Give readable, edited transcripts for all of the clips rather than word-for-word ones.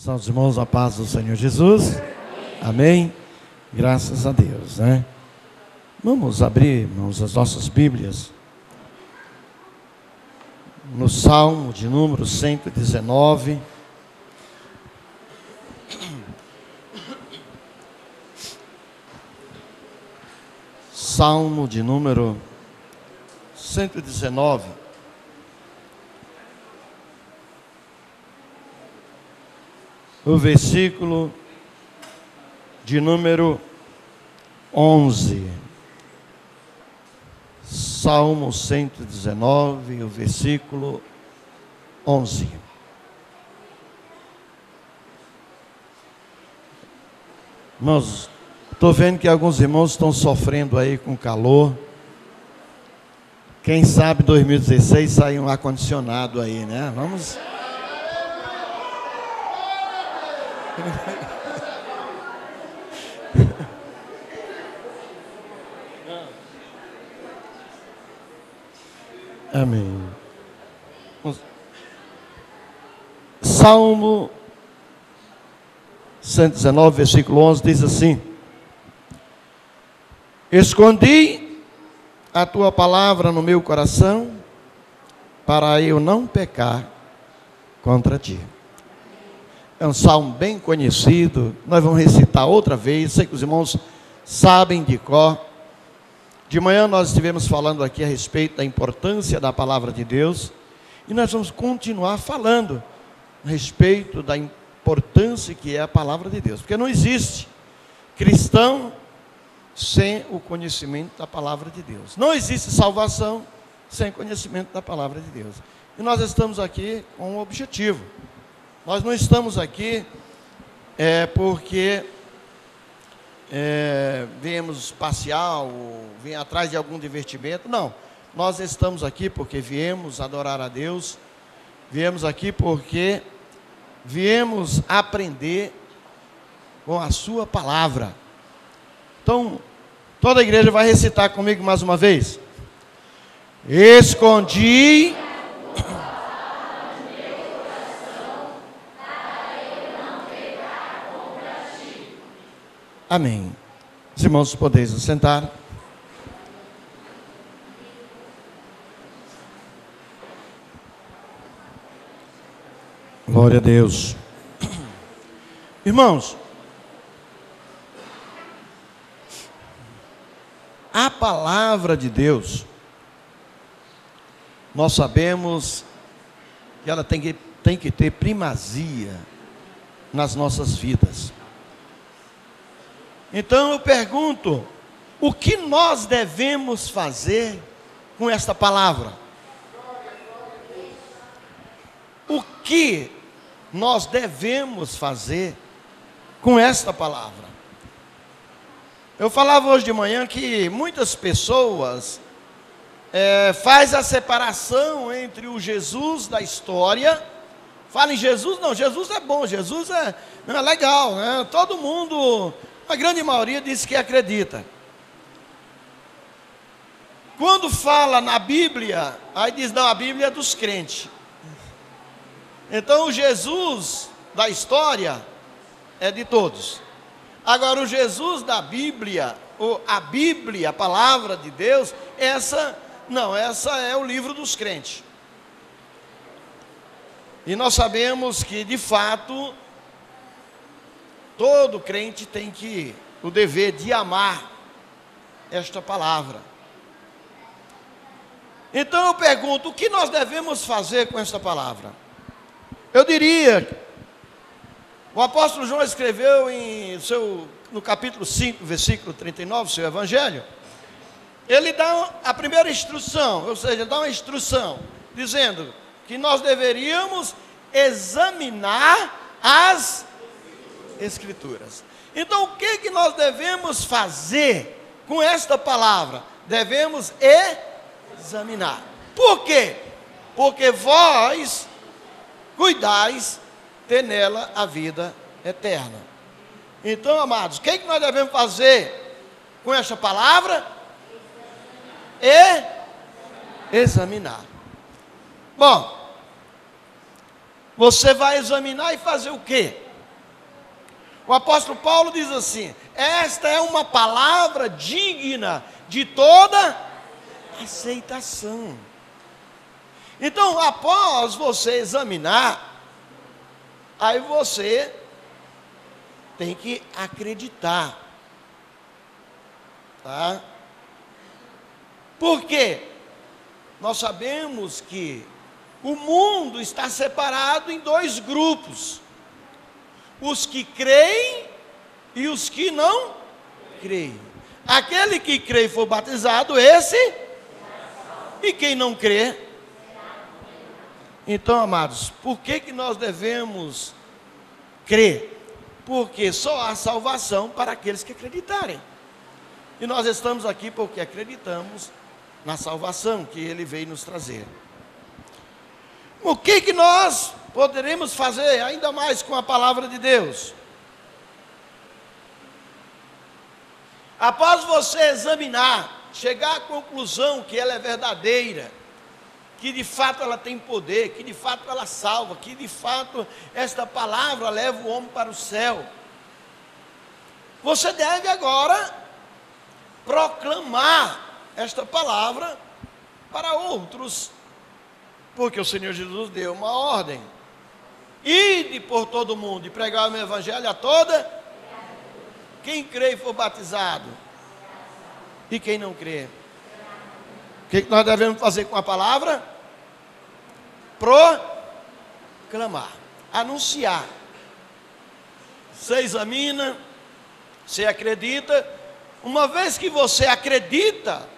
Estão os irmãos na paz do Senhor Jesus? Amém? Graças a Deus, né? Vamos abrir, irmãos, as nossas Bíblias no Salmo de número 119. Salmo de número 119. O versículo de número 11. Salmo 119, o versículo 11. Irmãos, estou vendo que alguns irmãos estão sofrendo aí com calor. Quem sabe 2016 sai um ar-condicionado aí, né? Vamos... Amém. Salmo 119, versículo 11 diz assim: escondi a tua palavra no meu coração, para eu não pecar contra ti. É um salmo bem conhecido, nós vamos recitar outra vez, sei que os irmãos sabem de cor. De manhã nós estivemos falando aqui a respeito da importância da palavra de Deus, e nós vamos continuar falando a respeito da importância que é a palavra de Deus, porque não existe cristão sem o conhecimento da palavra de Deus, não existe salvação sem conhecimento da palavra de Deus. E nós estamos aqui com um objetivo. Nós não estamos aqui porque viemos passear ou vim atrás de algum divertimento. Não, nós estamos aqui porque viemos adorar a Deus, viemos aqui porque viemos aprender com a sua palavra. Então, toda a igreja vai recitar comigo mais uma vez. Escondi Amém. Os irmãos, podeis sentar. Glória a Deus. Irmãos, a palavra de Deus, nós sabemos que ela tem que ter primazia nas nossas vidas. Então eu pergunto, o que nós devemos fazer com esta palavra? O que nós devemos fazer com esta palavra? Eu falava hoje de manhã que muitas pessoas faz a separação entre o Jesus da história. Fala em Jesus, não, Jesus é bom, Jesus é legal, né? Todo mundo... A grande maioria diz que acredita. Quando fala na Bíblia, aí diz, não, a Bíblia é dos crentes. Então o Jesus da história é de todos. Agora o Jesus da Bíblia, a Bíblia, a palavra de Deus, essa é o livro dos crentes. E nós sabemos que de fato todo crente tem o dever de amar esta palavra. Então eu pergunto, o que nós devemos fazer com esta palavra? Eu diria, o apóstolo João escreveu no capítulo 5, versículo 39, seu evangelho, ele dá a primeira instrução, ou seja, dá uma instrução, dizendo que nós deveríamos examinar as Escrituras. Então o que nós devemos fazer com esta palavra? Devemos examinar. Por quê? Porque vós cuidais ter nela a vida eterna. Então, amados, o que nós devemos fazer com esta palavra? Examinar. Bom, você vai examinar e fazer o quê? O apóstolo Paulo diz assim: esta é uma palavra digna de toda aceitação. Então, após você examinar, aí você tem que acreditar, tá? Por quê? Nós sabemos que o mundo está separado em dois grupos: os que creem e os que não creem. Aquele que crê e for batizado, esse, e quem não crê. Então, amados, por que nós devemos crer? Porque só há salvação para aqueles que acreditarem. E nós estamos aqui porque acreditamos na salvação que Ele veio nos trazer. O que nós poderemos fazer ainda mais com a palavra de Deus? Após você examinar, chegar à conclusão que ela é verdadeira, que de fato ela tem poder, que de fato ela salva, que de fato esta palavra leva o homem para o céu, você deve agora proclamar esta palavra para outros, porque o Senhor Jesus deu uma ordem: ide por todo o mundo e pregar o meu evangelho a toda, quem crê e for batizado, e quem não crê. O que nós devemos fazer com a palavra? Proclamar, anunciar. Você examina, você acredita. Uma vez que você acredita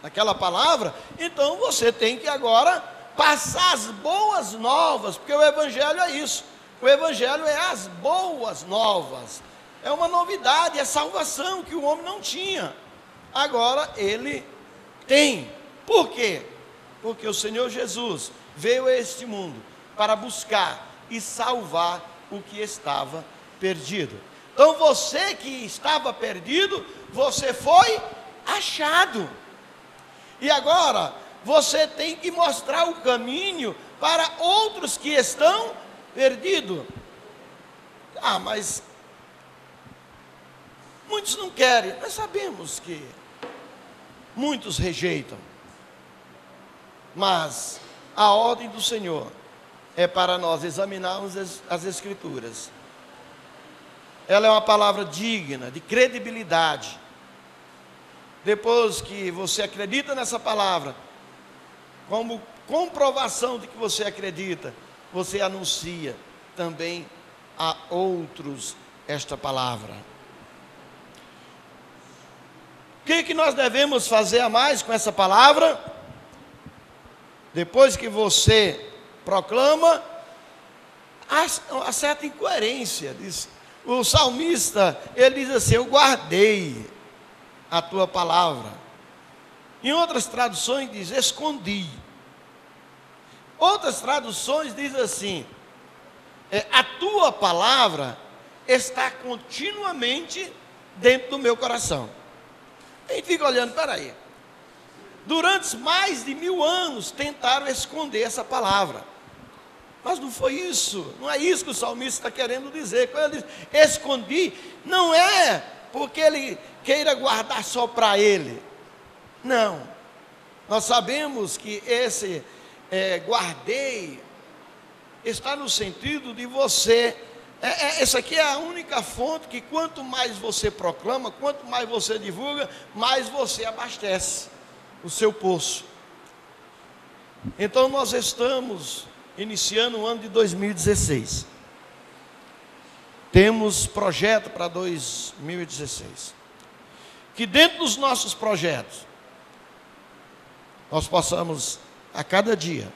naquela palavra, então você tem que agora passar as boas novas, porque o evangelho é isso. O evangelho é as boas novas. É uma novidade, é salvação que o homem não tinha. Agora ele tem. Por quê? Porque o Senhor Jesus veio a este mundo para buscar e salvar o que estava perdido. Então você que estava perdido, você foi achado. E agora você tem que mostrar o caminho para outros que estão perdidos. Ah, mas muitos não querem. Nós sabemos que muitos rejeitam. Mas a ordem do Senhor é para nós examinarmos as Escrituras. Ela é uma palavra digna de credibilidade. Depois que você acredita nessa palavra, como comprovação de que você acredita, você anuncia também a outros esta palavra. O que nós devemos fazer a mais com essa palavra? Depois que você proclama, há certa incoerência. O salmista, ele diz assim: eu guardei a tua palavra. Em outras traduções diz: escondi. Outras traduções diz assim: a tua palavra está continuamente dentro do meu coração. A gente fica olhando, peraí. Durante mais de 1000 anos tentaram esconder essa palavra. Mas não foi isso, não é isso que o salmista está querendo dizer. Quando ele diz escondi, não é porque ele queira guardar só para ele. Não. Nós sabemos que esse guardei está no sentido de você. Essa aqui é a única fonte que quanto mais você proclama, quanto mais você divulga, mais você abastece o seu poço. Então nós estamos iniciando o ano de 2016. Temos projeto para 2016. Que dentro dos nossos projetos, nós possamos a cada dia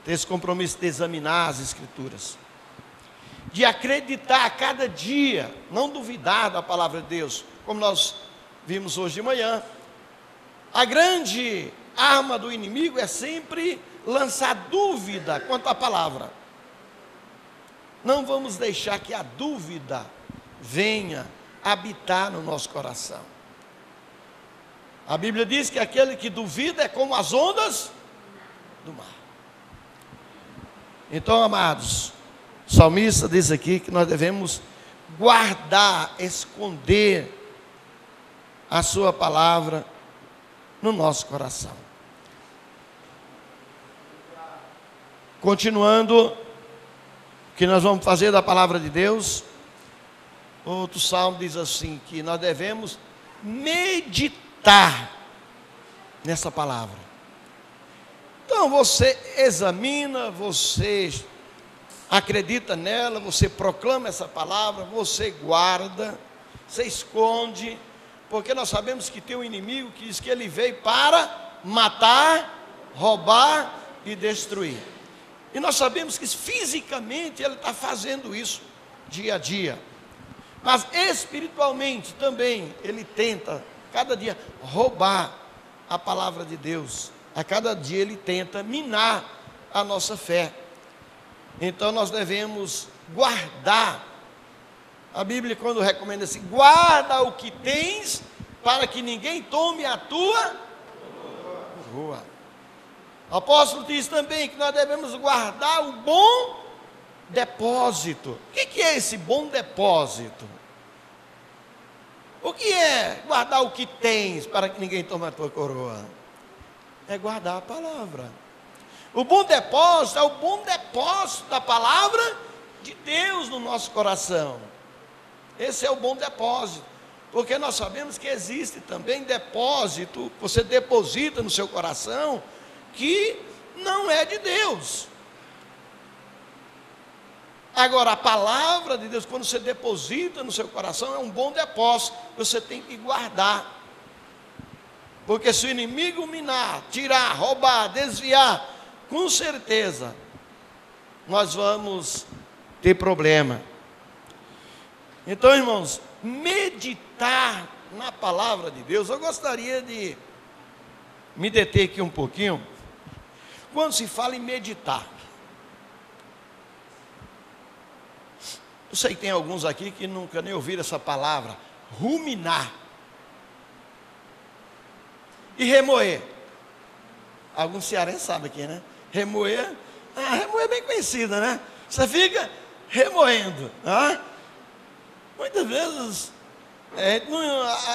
ter esse compromisso de examinar as Escrituras, de acreditar a cada dia, não duvidar da palavra de Deus, como nós vimos hoje de manhã. A grande arma do inimigo é sempre lançar dúvida quanto à palavra. Não vamos deixar que a dúvida venha habitar no nosso coração. A Bíblia diz que aquele que duvida é como as ondas do mar. Então, amados, o salmista diz aqui que nós devemos guardar, esconder a sua palavra no nosso coração. Continuando, o que nós vamos fazer da palavra de Deus, outro salmo diz assim, que nós devemos meditar nessa palavra. Então você examina, você acredita nela, você proclama essa palavra, você guarda, você esconde, porque nós sabemos que tem um inimigo que diz que ele veio para matar, roubar e destruir. E nós sabemos que fisicamente ele está fazendo isso dia a dia. Mas espiritualmente também ele tenta, cada dia, roubar a palavra de Deus. A cada dia ele tenta minar a nossa fé. Então nós devemos guardar. A Bíblia quando recomenda assim, guarda o que tens, para que ninguém tome a tua coroa. O apóstolo diz também que nós devemos guardar o bom depósito. O que é esse bom depósito? O que é guardar o que tens para que ninguém tome a tua coroa? É guardar a palavra. O bom depósito é o bom depósito da palavra de Deus no nosso coração. Esse é o bom depósito. Porque nós sabemos que existe também depósito, você deposita no seu coração, que não é de Deus. Agora, a palavra de Deus, quando você deposita no seu coração, é um bom depósito, você tem que guardar. Porque se o inimigo minar, tirar, roubar, desviar, com certeza, nós vamos ter problema. Então, irmãos, meditar na palavra de Deus, eu gostaria de me deter aqui um pouquinho, quando se fala em meditar. Eu sei que tem alguns aqui que nunca nem ouviram essa palavra, ruminar. E remoer. Alguns cearenses sabem aqui, né? Remoer, remoer é bem conhecida, né? Você fica remoendo. Muitas vezes,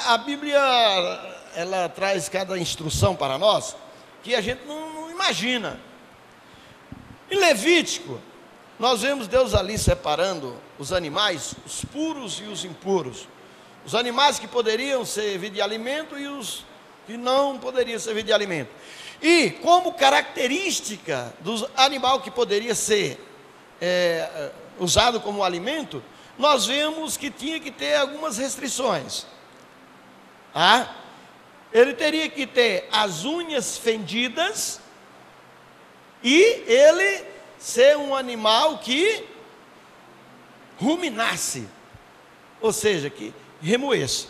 a Bíblia, ela traz cada instrução para nós, que a gente não imagina. Em Levítico, nós vemos Deus ali separando os animais, os puros e os impuros. Os animais que poderiam servir de alimento e os que não poderiam servir de alimento. E como característica do animal que poderia ser usado como alimento, nós vemos que tinha que ter algumas restrições. Ele teria que ter as unhas fendidas e ele ser um animal que ruminasse, ou seja, que remoesse.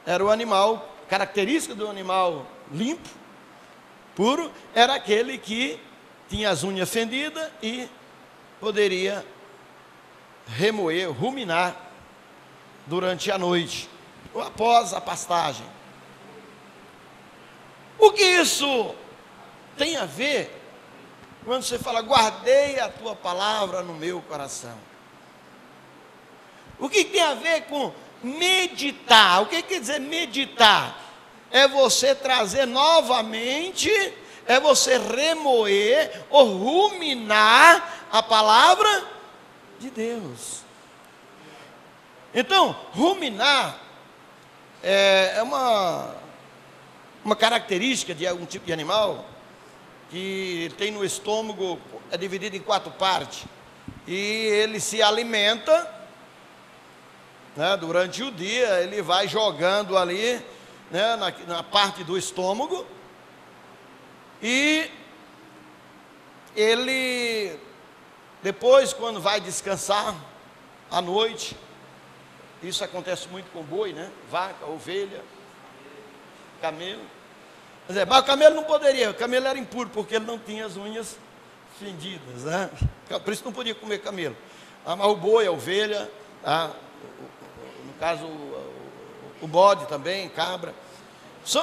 Era o animal, característica do animal limpo, puro, era aquele que tinha as unhas fendidas e poderia remoer, ruminar durante a noite, ou após a pastagem. O que isso tem a ver quando você fala, guardei a tua palavra no meu coração? O que tem a ver com meditar? O que quer dizer meditar? É você trazer novamente, é você remoer ou ruminar a palavra de Deus. Então, ruminar é uma característica de algum tipo de animal que tem no estômago, é dividido em 4 partes, e ele se alimenta, né, durante o dia, ele vai jogando ali, né, na parte do estômago, e ele, depois, quando vai descansar, à noite, isso acontece muito com boi, né, vaca, ovelha, camelo. Mas o camelo não poderia, o camelo era impuro, porque ele não tinha as unhas fendidas, né? Por isso não podia comer camelo. Mas o boi, a ovelha, no caso o bode também, cabra.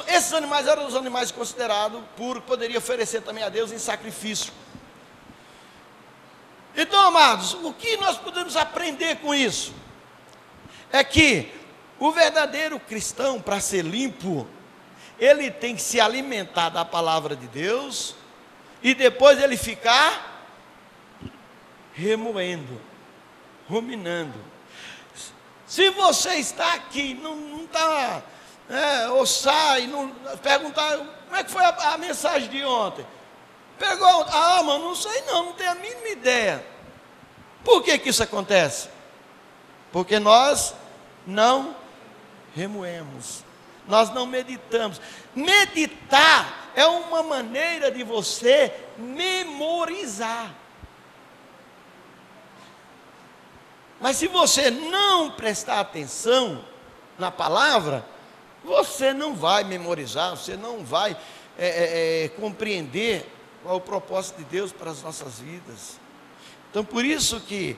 Esses animais eram os animais considerados puros, que poderia oferecer também a Deus em sacrifício. Então, amados, o que nós podemos aprender com isso? É que o verdadeiro cristão, para ser limpo, ele tem que se alimentar da palavra de Deus, e depois ele ficar remoendo, ruminando. Se você está aqui, não está, ou sai, não, perguntar, como é que foi a mensagem de ontem? Pegou, mano, não sei não tenho a mínima ideia. Por que isso acontece? Porque nós não remoemos, nós não meditamos. Meditar é uma maneira de você memorizar. Mas se você não prestar atenção na palavra, você não vai memorizar, você não vai compreender qual é o propósito de Deus para as nossas vidas. Então, por isso que,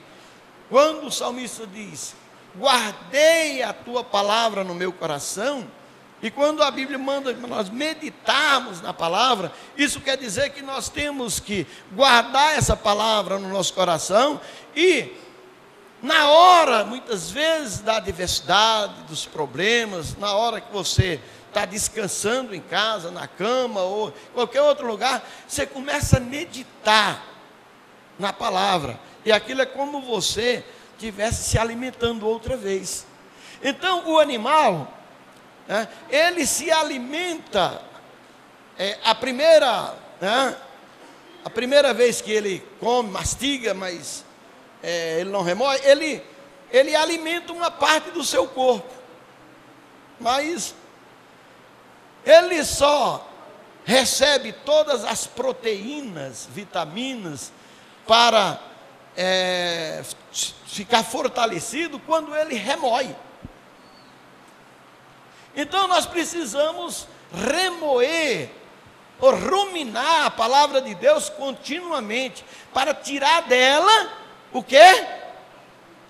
quando o salmista diz, guardei a tua palavra no meu coração, e quando a Bíblia manda nós meditarmos na palavra, isso quer dizer que nós temos que guardar essa palavra no nosso coração, e na hora, muitas vezes, da adversidade, dos problemas, na hora que você está descansando em casa, na cama ou em qualquer outro lugar, você começa a meditar na palavra, e aquilo é como você estivesse se alimentando outra vez. Então o animal, ele se alimenta, a primeira vez que ele come, mastiga, mas ele não remói, ele alimenta uma parte do seu corpo, mas ele só recebe todas as proteínas, vitaminas, para ficar fortalecido quando ele remói. Então nós precisamos remoer ou ruminar a palavra de Deus continuamente, para tirar dela o quê?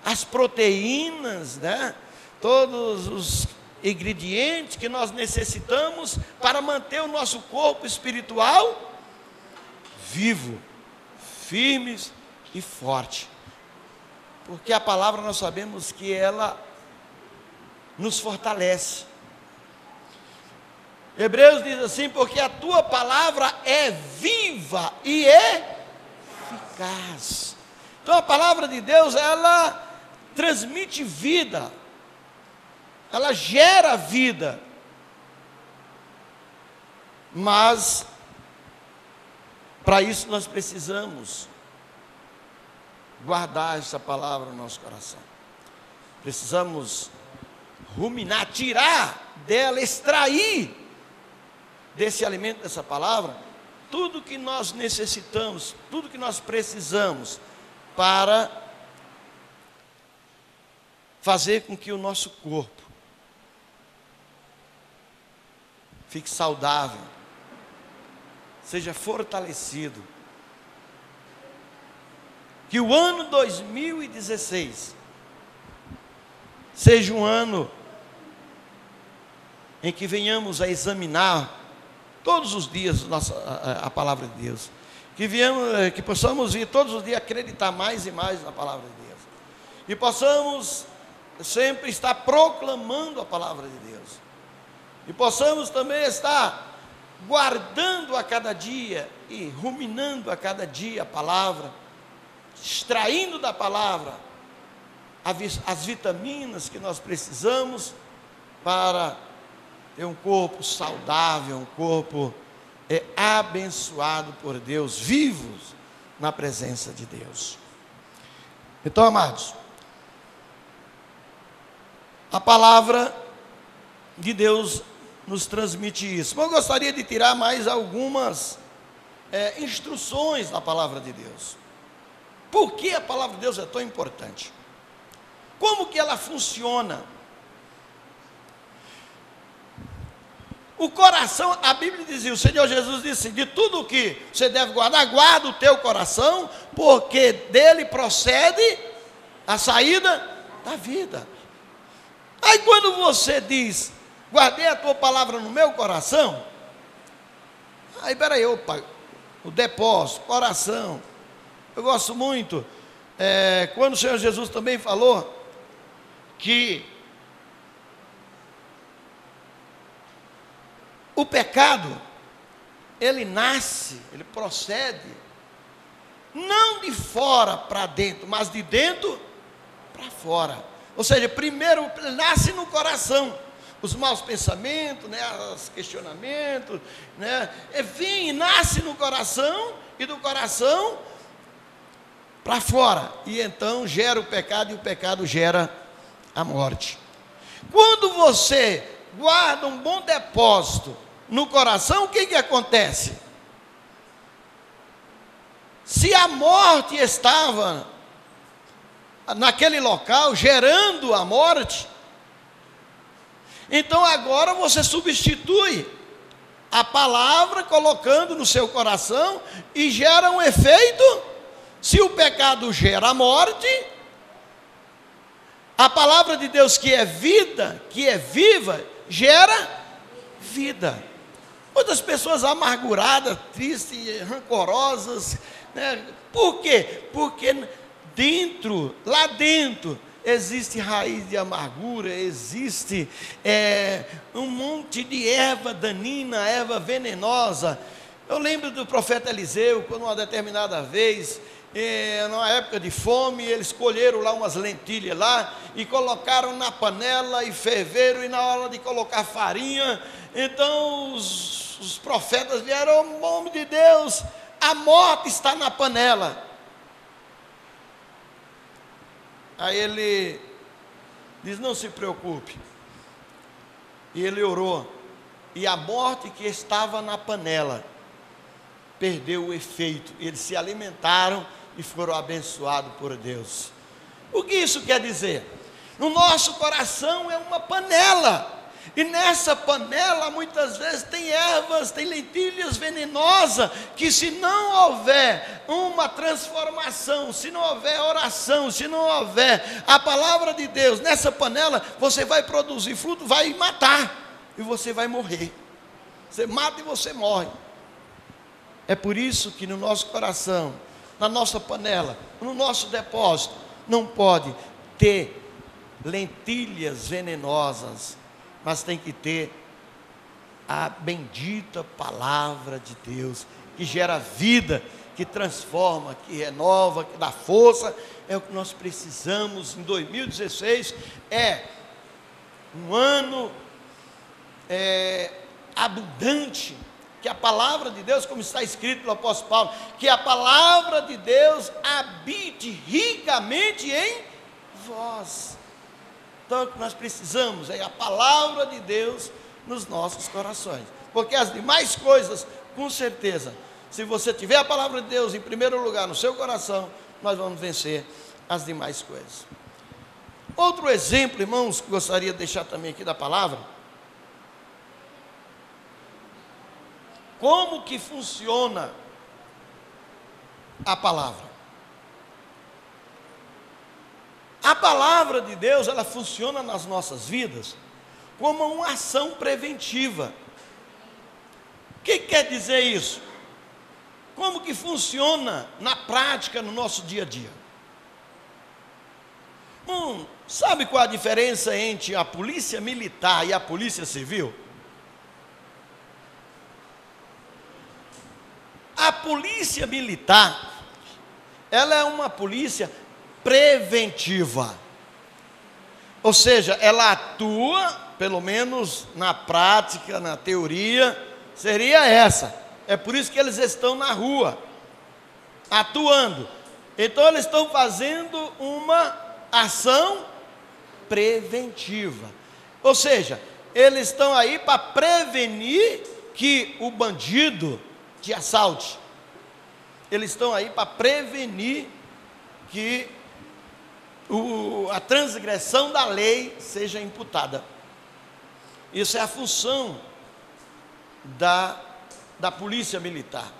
As proteínas, todos os ingredientes que nós necessitamos para manter o nosso corpo espiritual vivo, firmes e forte. Porque a palavra, nós sabemos que ela nos fortalece. Hebreus diz assim, porque a tua palavra é viva e eficaz. Então a palavra de Deus, ela transmite vida, ela gera vida, mas para isso nós precisamos guardar essa palavra no nosso coração. Precisamos ruminar, tirar dela, extrair desse alimento, dessa palavra, tudo que nós necessitamos, tudo que nós precisamos para fazer com que o nosso corpo fique saudável, seja fortalecido. Que o ano 2016 seja um ano em que venhamos a examinar todos os dias a palavra de Deus. Que possamos vir todos os dias acreditar mais e mais na palavra de Deus. E possamos sempre estar proclamando a palavra de Deus. E possamos também estar guardando a cada dia e ruminando a cada dia a palavra, extraindo da palavra as vitaminas que nós precisamos para ter um corpo saudável, um corpo abençoado por Deus, vivos na presença de Deus. Então, amados, a palavra de Deus nos transmite isso. Mas eu gostaria de tirar mais algumas instruções da palavra de Deus. Por que a palavra de Deus é tão importante? Como que ela funciona? O coração, a Bíblia dizia, o Senhor Jesus disse, de tudo que você deve guardar, guarda o teu coração, porque dele procede a saída da vida. Aí quando você diz, guardei a tua palavra no meu coração, aí peraí, opa, o depósito, coração, Eu gosto muito, quando o Senhor Jesus também falou que o pecado, ele nasce, ele procede, não de fora para dentro, mas de dentro para fora. Ou seja, primeiro nasce no coração, os maus pensamentos, né, os questionamentos, né, vem e nasce no coração, e do coração para fora, e então gera o pecado, e o pecado gera a morte. Quando você guarda um bom depósito no coração, o que acontece? Se a morte estava naquele local, gerando a morte, então agora você substitui a palavra, colocando no seu coração, e gera um efeito. Se o pecado gera a morte, a palavra de Deus, que é vida, que é viva, gera vida. Muitas pessoas amarguradas, tristes, rancorosas, né? Por quê? Porque lá dentro, existe raiz de amargura, existe um monte de erva danina, erva venenosa. Eu lembro do profeta Eliseu, quando uma determinada vez, numa época de fome, eles colheram lá umas lentilhas lá, e colocaram na panela, e ferveram, e na hora de colocar farinha, então os profetas vieram: homem de Deus, a morte está na panela. Aí ele diz: não se preocupe. E ele orou, e a morte que estava na panela perdeu o efeito. Eles se alimentaram e foram abençoados por Deus. O que isso quer dizer? No nosso coração é uma panela, e nessa panela muitas vezes tem ervas, tem lentilhas venenosas, que se não houver uma transformação, se não houver oração, se não houver a palavra de Deus nessa panela, você vai produzir fruto, vai matar, e você vai morrer. Você mata e você morre. É por isso que no nosso coração, na nossa panela, no nosso depósito, não pode ter lentilhas venenosas, mas tem que ter a bendita palavra de Deus, que gera vida, que transforma, que renova, que dá força. É o que nós precisamos em 2016. É um ano abundante, que a palavra de Deus, como está escrito no apóstolo Paulo, que a palavra de Deus habite ricamente em vós. Então o que nós precisamos é a palavra de Deus nos nossos corações, porque as demais coisas, com certeza, se você tiver a palavra de Deus em primeiro lugar no seu coração, nós vamos vencer as demais coisas. Outro exemplo, irmãos, que gostaria de deixar também aqui da palavra: como que funciona a palavra? A palavra de Deus, ela funciona nas nossas vidas como uma ação preventiva. O que quer dizer isso? Como que funciona na prática, no nosso dia a dia? Sabe qual a diferença entre a polícia militar e a polícia civil? A polícia militar, ela é uma polícia preventiva, ou seja, ela atua, pelo menos na prática, na teoria, seria essa. É por isso que eles estão na rua, atuando. Então eles estão fazendo uma ação preventiva, ou seja, eles estão aí para prevenir que o bandido te assalte. Eles estão aí para prevenir que a transgressão da lei seja imputada. Isso é a função da polícia militar.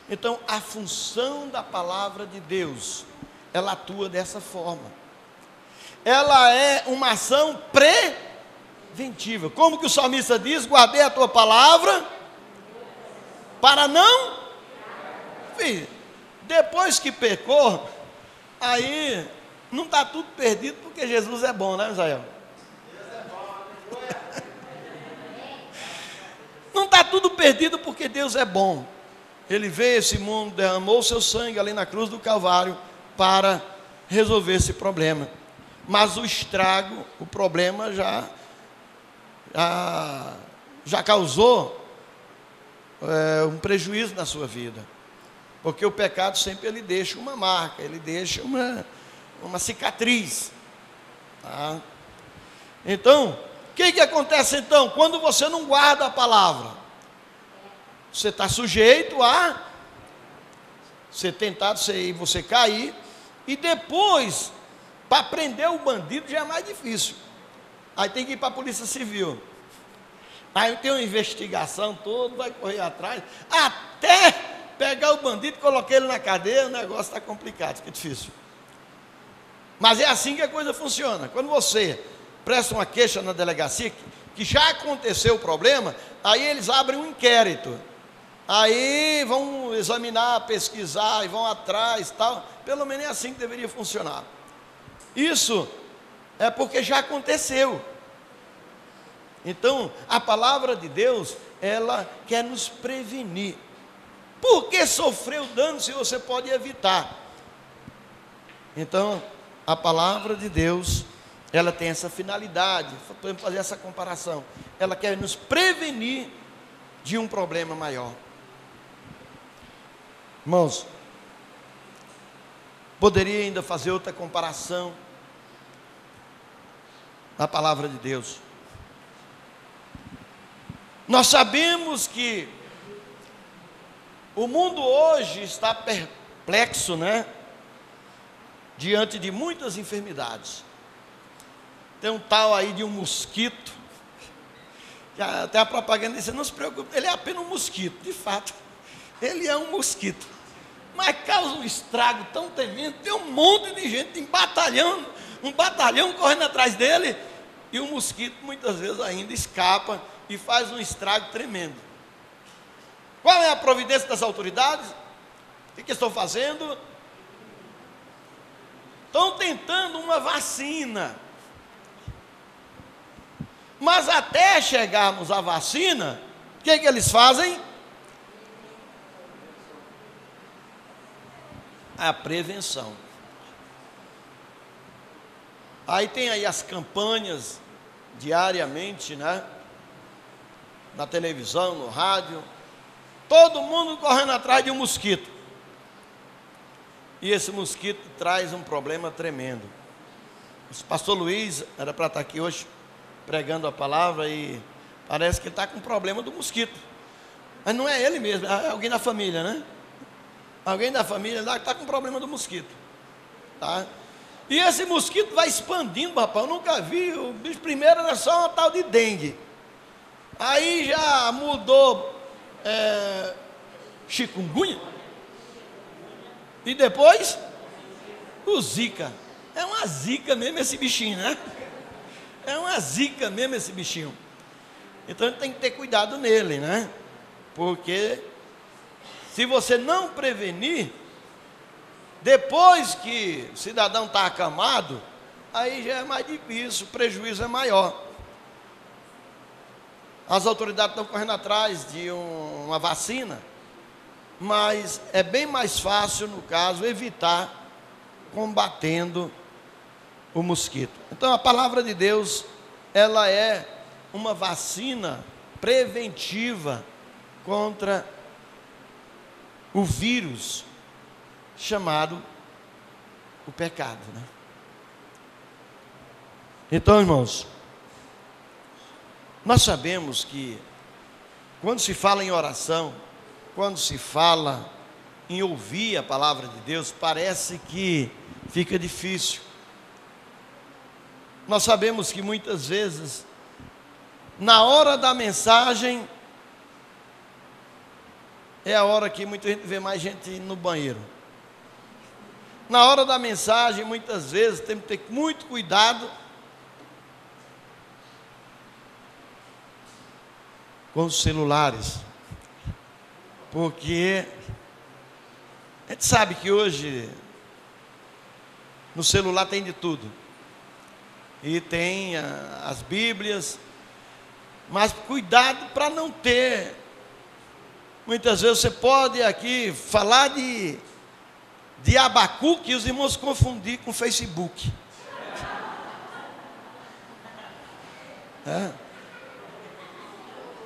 Então, a função da palavra de Deus, ela atua dessa forma. Ela é uma ação preventiva. Como que o salmista diz: guardei a tua palavra para não... Depois que pecou, aí não está tudo perdido, porque Jesus é bom, né, Israel? Não está tudo perdido porque Deus é bom. Ele veio a esse mundo, derramou o seu sangue ali na cruz do Calvário para resolver esse problema. Mas o estrago, o problema já causou um prejuízo na sua vida. Porque o pecado sempre ele deixa uma marca, ele deixa uma cicatriz. Tá? Então, o que acontece então? Quando você não guarda a palavra, você está sujeito a ser tentado, você cair, e depois, para prender o bandido já é mais difícil. Aí tem que ir para a Polícia Civil. Aí tem uma investigação toda, vai correr atrás, até pegar o bandido, colocar ele na cadeia, o negócio está complicado, fica difícil. Mas é assim que a coisa funciona. Quando você presta uma queixa na delegacia, que já aconteceu o problema, aí eles abrem um inquérito. Aí vão examinar, pesquisar, e vão atrás, tal. Pelo menos é assim que deveria funcionar. Isso é porque já aconteceu. Então, a palavra de Deus, ela quer nos prevenir. Por que sofrer o dano se você pode evitar? Então, a palavra de Deus, ela tem essa finalidade, podemos fazer essa comparação. Ela quer nos prevenir de um problema maior. Irmãos, poderia ainda fazer outra comparação na palavra de Deus. Nós sabemos que o mundo hoje está perplexo, né? Diante de muitas enfermidades. Tem um tal aí de um mosquito, que até a propaganda diz, não se preocupe, ele é apenas um mosquito, de fato, ele é um mosquito, mas causa um estrago tão tremendo, tem um monte de gente em batalhão, um batalhão correndo atrás dele, e o mosquito muitas vezes ainda escapa e faz um estrago tremendo. Qual é a providência das autoridades? O que estão fazendo? Estão tentando uma vacina. Mas até chegarmos à vacina, o que eles fazem? A prevenção. Aí tem aí as campanhas diariamente, né? Na televisão, no rádio, todo mundo correndo atrás de um mosquito. E esse mosquito traz um problema tremendo. O pastor Luiz era para estar aqui hoje pregando a palavra e parece que ele está com problema do mosquito. Mas não é ele mesmo, é alguém da família, né? Alguém da família lá que está com problema do mosquito. Tá? E esse mosquito vai expandindo, rapaz. Eu nunca vi. O bicho primeiro era só uma tal de dengue. Aí já mudou chikungunya. E depois o zika. É uma zica mesmo esse bichinho, né? É uma zica mesmo esse bichinho. Então a gente tem que ter cuidado nele, né? Porque se você não prevenir, depois que o cidadão está acamado, aí já é mais difícil, o prejuízo é maior. As autoridades estão correndo atrás de uma vacina, mas é bem mais fácil, no caso, evitar combatendo o mosquito. Então a palavra de Deus, ela é uma vacina preventiva contra o vírus chamado o pecado, né? Então, irmãos, nós sabemos que quando se fala em oração, quando se fala em ouvir a palavra de Deus, parece que fica difícil. Nós sabemos que muitas vezes, na hora da mensagem, é a hora que muita gente vê mais gente no banheiro. Na hora da mensagem, muitas vezes, temos que ter muito cuidado com os celulares, porque A gente sabe que hoje no celular tem de tudo. E tem as Bíblias, mas cuidado para não ter. Muitas vezes você pode aqui falar de Abacuque e os irmãos confundir com Facebook.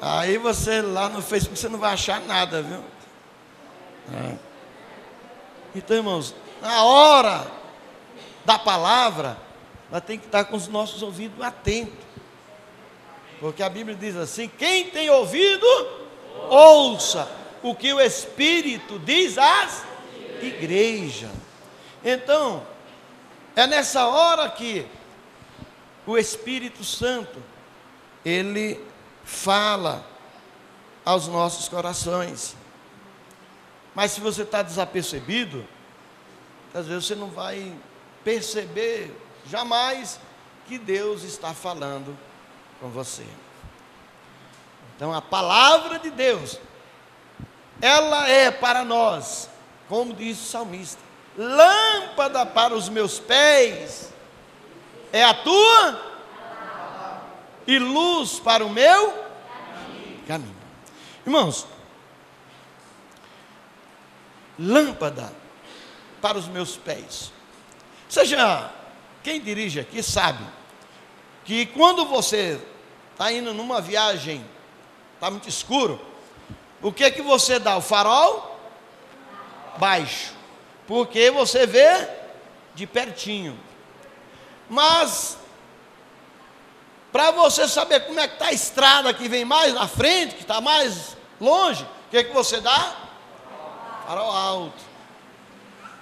Aí você lá no Facebook você não vai achar nada, viu? Então, irmãos, na hora da palavra, nós temos que estar com os nossos ouvidos atentos. Porque a Bíblia diz assim: quem tem ouvido, ouça o que o Espírito diz às igrejas. Então, é nessa hora que o Espírito Santo, ele fala aos nossos corações. Mas se você está desapercebido, às vezes você não vai perceber jamais que Deus está falando com você. Então a palavra de Deus, ela é para nós, como disse o salmista, lâmpada para os meus pés é a tua e luz para o meu caminho. Irmãos, lâmpada para os meus pés. Seja quem dirige aqui sabe que quando você está indo numa viagem, está muito escuro, o que é que você dá? O farol baixo, porque você vê de pertinho. Mas para você saber como é que está a estrada que vem mais na frente, que está mais longe, o que é que você dá? Farol alto,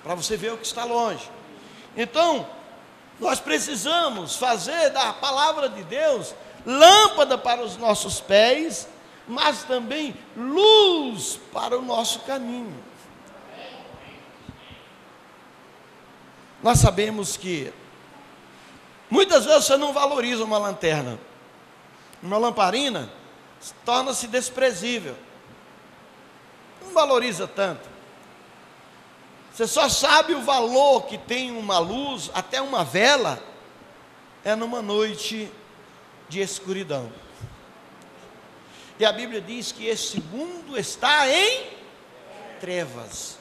para você ver o que está longe. Então, nós precisamos fazer da palavra de Deus lâmpada para os nossos pés, mas também luz para o nosso caminho. Nós sabemos que muitas vezes você não valoriza uma lanterna. Uma lamparina torna-se desprezível. Não valoriza tanto. Você só sabe o valor que tem uma luz, até uma vela, é numa noite de escuridão. E a Bíblia diz que esse mundo está em trevas.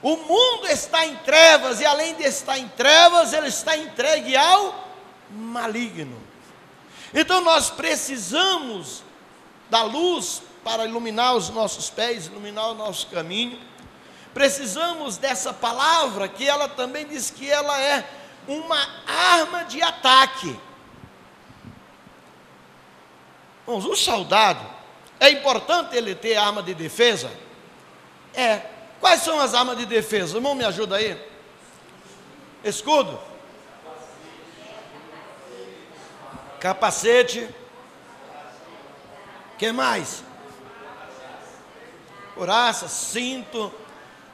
O mundo está em trevas, e além de estar em trevas, ele está entregue ao maligno. Então nós precisamos da luz para iluminar os nossos pés, iluminar o nosso caminho. Precisamos dessa palavra, que ela também diz que ela é uma arma de ataque. Bom, o soldado, é importante ele ter arma de defesa? É. Quais são as armas de defesa? Irmão, me ajuda aí. Escudo. Capacete. Que mais? Couraça, cinto.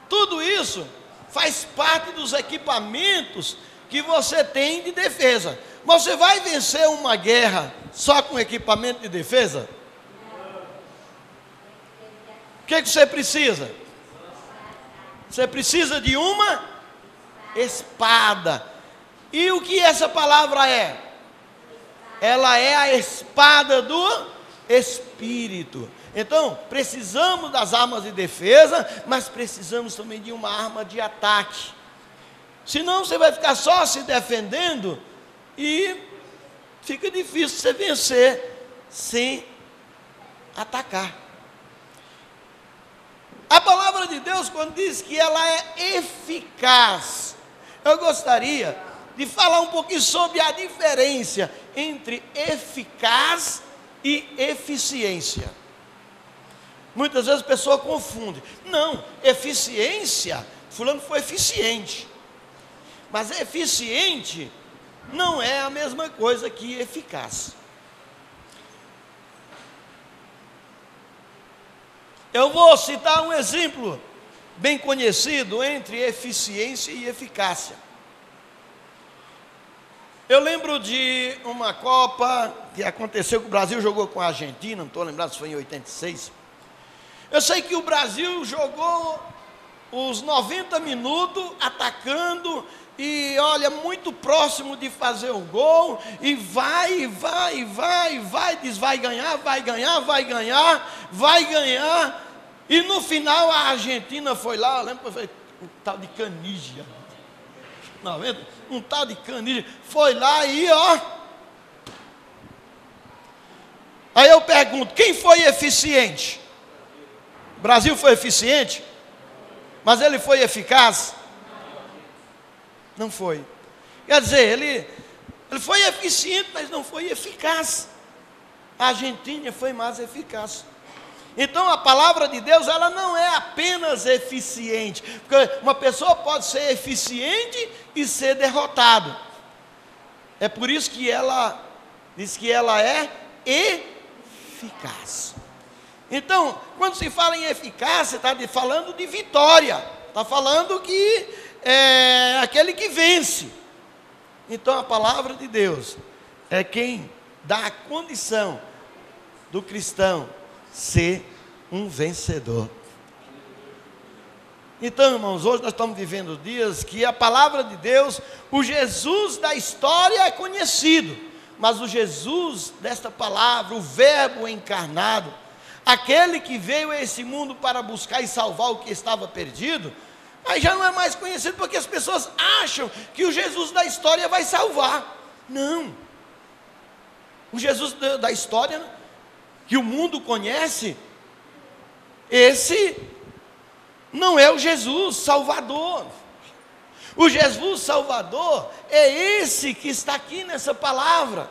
Tudo isso faz parte dos equipamentos que você tem de defesa. Mas você vai vencer uma guerra só com equipamento de defesa? O que você precisa? Você precisa de uma espada. E o que essa palavra é? Ela é a espada do Espírito. Então, precisamos das armas de defesa, mas precisamos também de uma arma de ataque. Senão você vai ficar só se defendendo e fica difícil você vencer sem atacar. A palavra de Deus, quando diz que ela é eficaz, eu gostaria de falar um pouquinho sobre a diferença entre eficaz e eficiência. Muitas vezes a pessoa confunde. Não, eficiência, fulano foi eficiente. Mas eficiente não é a mesma coisa que eficaz. Eu vou citar um exemplo bem conhecido entre eficiência e eficácia. Eu lembro de uma Copa que aconteceu que o Brasil jogou com a Argentina, não estou lembrado se foi em 86. Eu sei que o Brasil jogou os 90 minutos atacando e olha, muito próximo de fazer o gol, e vai, diz vai ganhar, e no final a Argentina foi lá, eu lembro que foi um tal de Canija, um tal de Canija, foi lá e ó, aí eu pergunto, quem foi eficiente? O Brasil foi eficiente? Mas ele foi eficaz? Não foi. Quer dizer, ele foi eficiente, mas não foi eficaz. A Argentina foi mais eficaz. Então a palavra de Deus, ela não é apenas eficiente, porque uma pessoa pode ser eficiente e ser derrotado. É por isso que ela diz que ela é eficaz. Então, quando se fala em eficácia, está falando de vitória, está falando que é aquele que vence. Então a palavra de Deus é quem dá a condição do cristão ser um vencedor. Então, irmãos, hoje nós estamos vivendo dias que a palavra de Deus, o Jesus da história é conhecido, mas o Jesus desta palavra, o verbo encarnado, aquele que veio a esse mundo para buscar e salvar o que estava perdido, aí já não é mais conhecido, porque as pessoas acham que o Jesus da história vai salvar. Não. O Jesus da história, que o mundo conhece, esse não é o Jesus Salvador. O Jesus Salvador é esse que está aqui nessa palavra,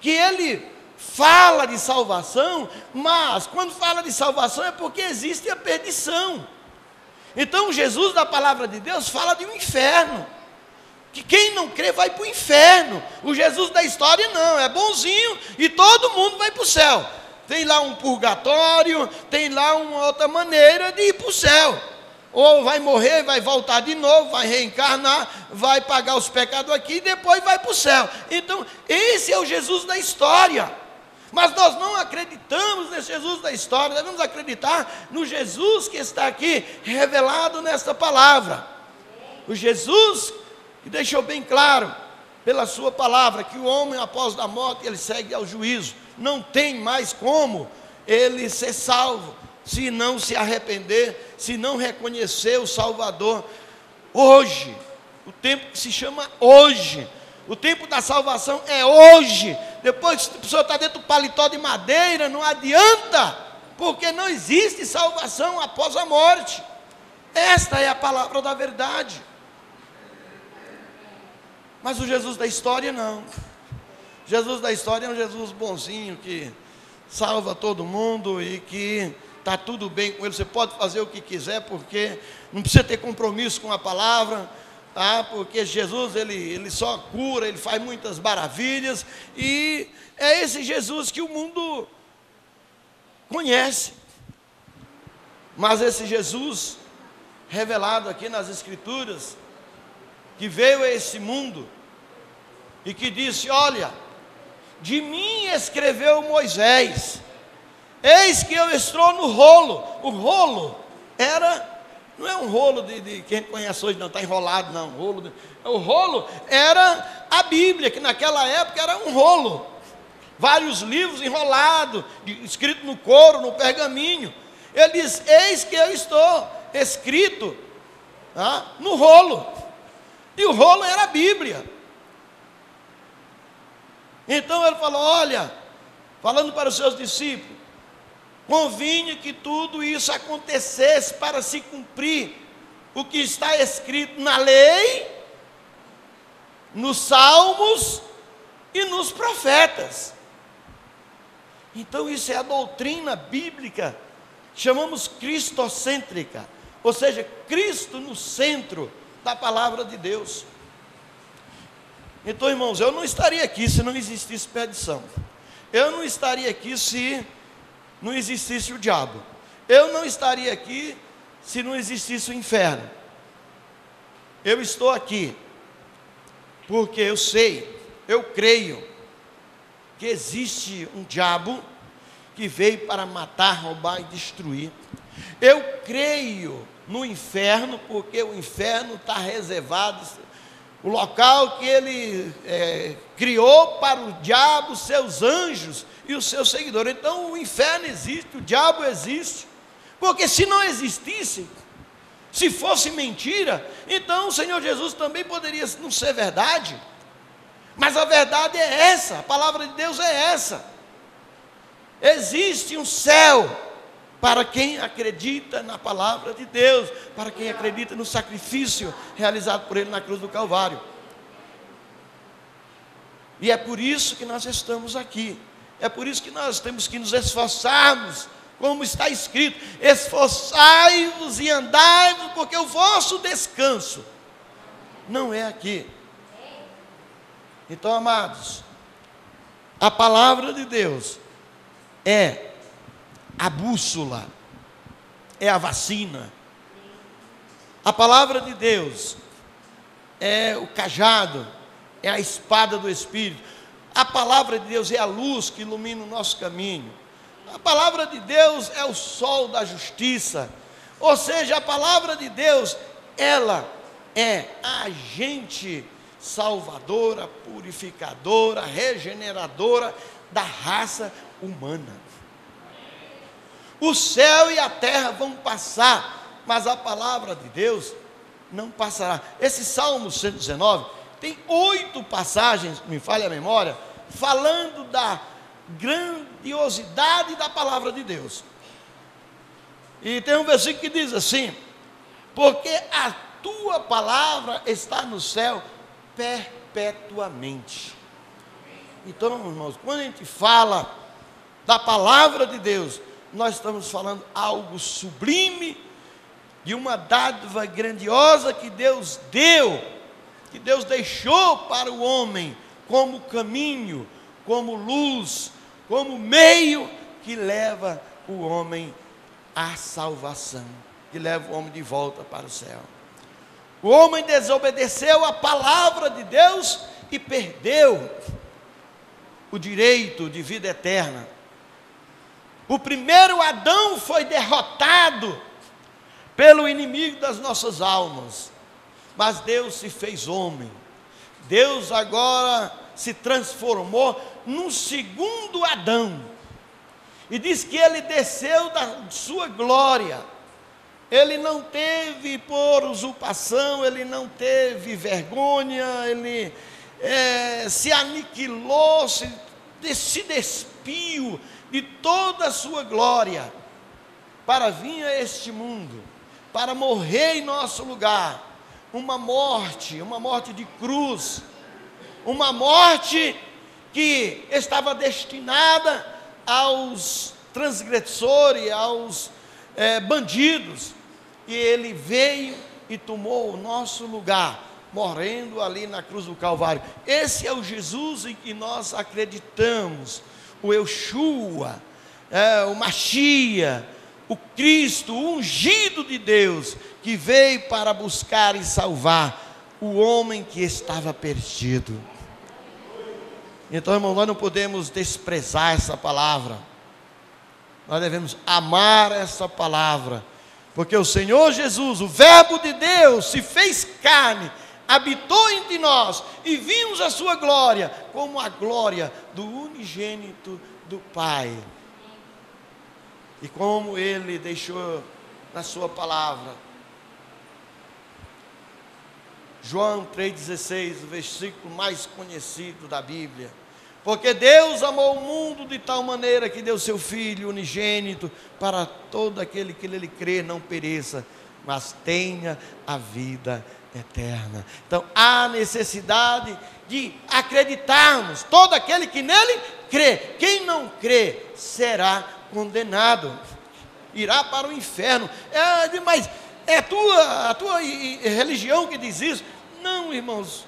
que ele fala de salvação, mas quando fala de salvação é porque existe a perdição. Então Jesus da palavra de Deus fala de um inferno, que quem não crê vai para o inferno. O Jesus da história não, é bonzinho e todo mundo vai para o céu. Tem lá um purgatório, tem lá uma outra maneira de ir para o céu. Ou vai morrer, vai voltar de novo, vai reencarnar, vai pagar os pecados aqui e depois vai para o céu. Então esse é o Jesus da história. Mas nós não acreditamos nesse Jesus da história, devemos acreditar no Jesus que está aqui revelado nesta palavra. O Jesus que deixou bem claro pela sua palavra que o homem após a morte ele segue ao juízo. Não tem mais como ele ser salvo se não se arrepender, se não reconhecer o Salvador. Hoje, o tempo que se chama hoje, o tempo da salvação é hoje. Depois que a pessoa está dentro do paletó de madeira, não adianta, porque não existe salvação após a morte. Esta é a palavra da verdade. Mas o Jesus da história não. Jesus da história é um Jesus bonzinho, que salva todo mundo e que está tudo bem com ele. Você pode fazer o que quiser, porque não precisa ter compromisso com a palavra. Porque Jesus, ele só cura, ele faz muitas maravilhas, e é esse Jesus que o mundo conhece. Mas esse Jesus, revelado aqui nas Escrituras, que veio a esse mundo, e que disse, olha, de mim escreveu Moisés, eis que eu estou no rolo. O rolo não é um rolo de quem conhece hoje, não, está enrolado, não. O rolo era a Bíblia, que naquela época era um rolo. Vários livros enrolados, escritos no couro, no pergaminho. Ele diz, eis que eu estou escrito no rolo. E o rolo era a Bíblia. Então ele falou, olha, falando para os seus discípulos, convinha que tudo isso acontecesse para se cumprir o que está escrito na lei, nos salmos e nos profetas. Então isso é a doutrina bíblica, chamamos cristocêntrica, ou seja, Cristo no centro da palavra de Deus. Então, irmãos, eu não estaria aqui se não existisse perdição. Eu não estaria aqui se não existisse o diabo. Eu não estaria aqui se não existisse o inferno. Eu estou aqui porque eu creio que existe um diabo que veio para matar, roubar e destruir. Eu creio no inferno, porque o inferno está reservado, o local que ele criou para o diabo, seus anjos e os seus seguidores. Então o inferno existe, o diabo existe, porque se não existisse, se fosse mentira, então o Senhor Jesus também poderia não ser verdade. Mas a verdade é essa, a palavra de Deus é essa. Existe um céu para quem acredita na palavra de Deus, para quem acredita no sacrifício realizado por Ele na cruz do Calvário. E é por isso que nós estamos aqui, é por isso que nós temos que nos esforçarmos, como está escrito: esforçai-vos e andai-vos, porque o vosso descanso não é aqui. Então, amados, a palavra de Deus é a bússola, é a vacina. A palavra de Deus é o cajado, é a espada do Espírito. A palavra de Deus é a luz que ilumina o nosso caminho. A palavra de Deus é o sol da justiça. Ou seja, a palavra de Deus, ela é a agente salvadora, purificadora, regeneradora da raça humana. O céu e a terra vão passar, mas a palavra de Deus não passará. Esse Salmo 119 tem 8 passagens, me falha a memória, falando da grandiosidade da palavra de Deus. E tem um versículo que diz assim: porque a tua palavra está no céu perpetuamente. Então, irmãos, quando a gente fala da palavra de Deus, nós estamos falando algo sublime, de uma dádiva grandiosa que Deus deu, que Deus deixou para o homem, como caminho, como luz, como meio que leva o homem à salvação, que leva o homem de volta para o céu. O homem desobedeceu a palavra de Deus e perdeu o direito de vida eterna. O primeiro Adão foi derrotado pelo inimigo das nossas almas, mas Deus se fez homem. Deus agora se transformou num segundo Adão, e diz que ele desceu da sua glória. Ele não teve por usurpação, ele não teve vergonha, ele se aniquilou, se despiu de toda a sua glória, para vir a este mundo, para morrer em nosso lugar, uma morte de cruz, uma morte que estava destinada aos transgressores, aos bandidos, e ele veio e tomou o nosso lugar, morrendo ali na cruz do Calvário. Esse é o Jesus em que nós acreditamos, o Yeshua, o Machia, o Cristo, o ungido de Deus, que veio para buscar e salvar o homem que estava perdido. Então, irmão, nós não podemos desprezar essa palavra, nós devemos amar essa palavra, porque o Senhor Jesus, o Verbo de Deus, se fez carne, habitou entre nós, e vimos a sua glória, como a glória do unigênito do Pai. E como Ele deixou na sua palavra, João 3,16, o versículo mais conhecido da Bíblia: porque Deus amou o mundo de tal maneira que deu seu Filho unigênito, para todo aquele que nele crê não pereça, mas tenha a vida eterna. Então há necessidade de acreditarmos, todo aquele que nele crê. Quem não crê será condenado, irá para o inferno. Mas é a tua religião que diz isso? Não, irmãos,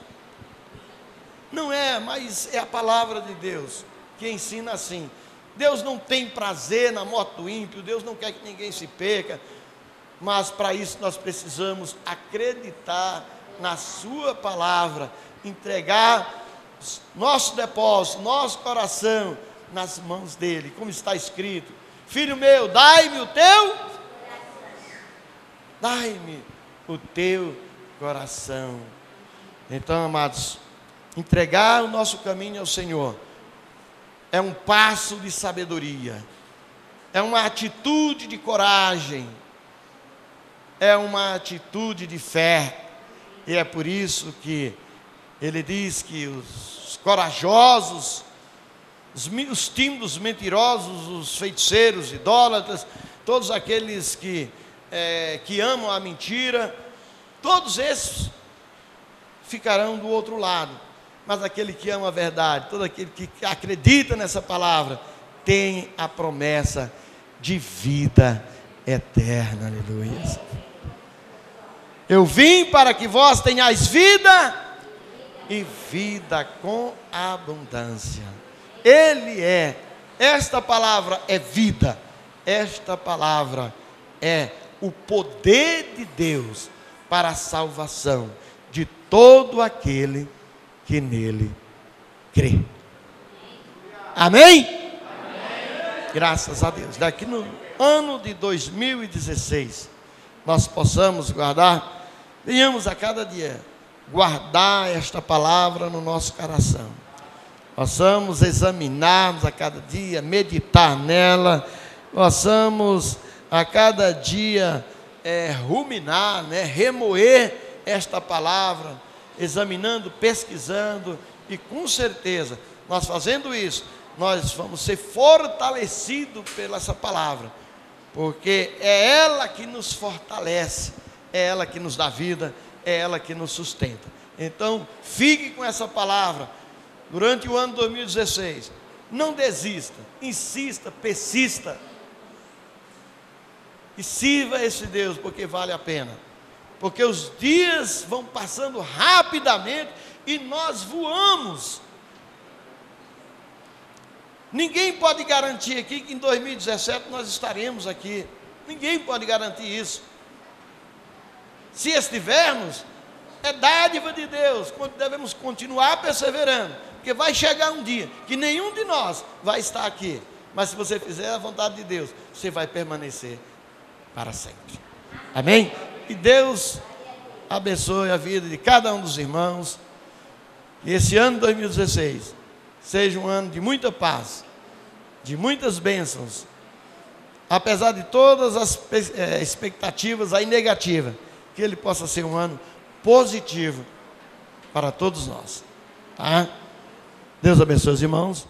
não é, mas é a palavra de Deus que ensina assim. Deus não tem prazer na morte do ímpio, Deus não quer que ninguém se perca, mas para isso nós precisamos acreditar na sua palavra, entregar nosso depósito, nosso coração nas mãos dele, como está escrito: filho meu, dai-me o teu coração. Então, amados, entregar o nosso caminho ao Senhor é um passo de sabedoria, é uma atitude de coragem, é uma atitude de fé. E é por isso que ele diz que os corajosos, os tímidos, mentirosos, os feiticeiros, idólatras, todos aqueles que amam a mentira, todos esses ficarão do outro lado. Mas aquele que ama a verdade, todo aquele que acredita nessa palavra, tem a promessa de vida eterna. Aleluia. Eu vim para que vós tenhais vida e vida com abundância. Esta palavra é vida, esta palavra é o poder de Deus para a salvação de todo aquele que nele crê. Amém? Amém? Graças a Deus. Daqui no ano de 2016, nós possamos venhamos a cada dia guardar esta palavra no nosso coração. Possamos examinarmos a cada dia, meditar nela, possamos a cada dia ruminar, remoer esta palavra, examinando, pesquisando, e com certeza, nós fazendo isso, nós vamos ser fortalecidos pela essa palavra, porque é ela que nos fortalece, é ela que nos dá vida, é ela que nos sustenta. Então, fique com essa palavra durante o ano 2016. Não desista, insista, persista. E sirva esse Deus, porque vale a pena. Porque os dias vão passando rapidamente e nós voamos. Ninguém pode garantir aqui que em 2017 nós estaremos aqui. Ninguém pode garantir isso. Se estivermos, é dádiva de Deus. Devemos continuar perseverando, porque vai chegar um dia que nenhum de nós vai estar aqui. Mas se você fizer a vontade de Deus, você vai permanecer para sempre. Amém? E Deus abençoe a vida de cada um dos irmãos. Que esse ano 2016 seja um ano de muita paz, de muitas bênçãos, apesar de todas as expectativas aí negativas, que ele possa ser um ano positivo para todos nós, tá? Deus abençoe os irmãos.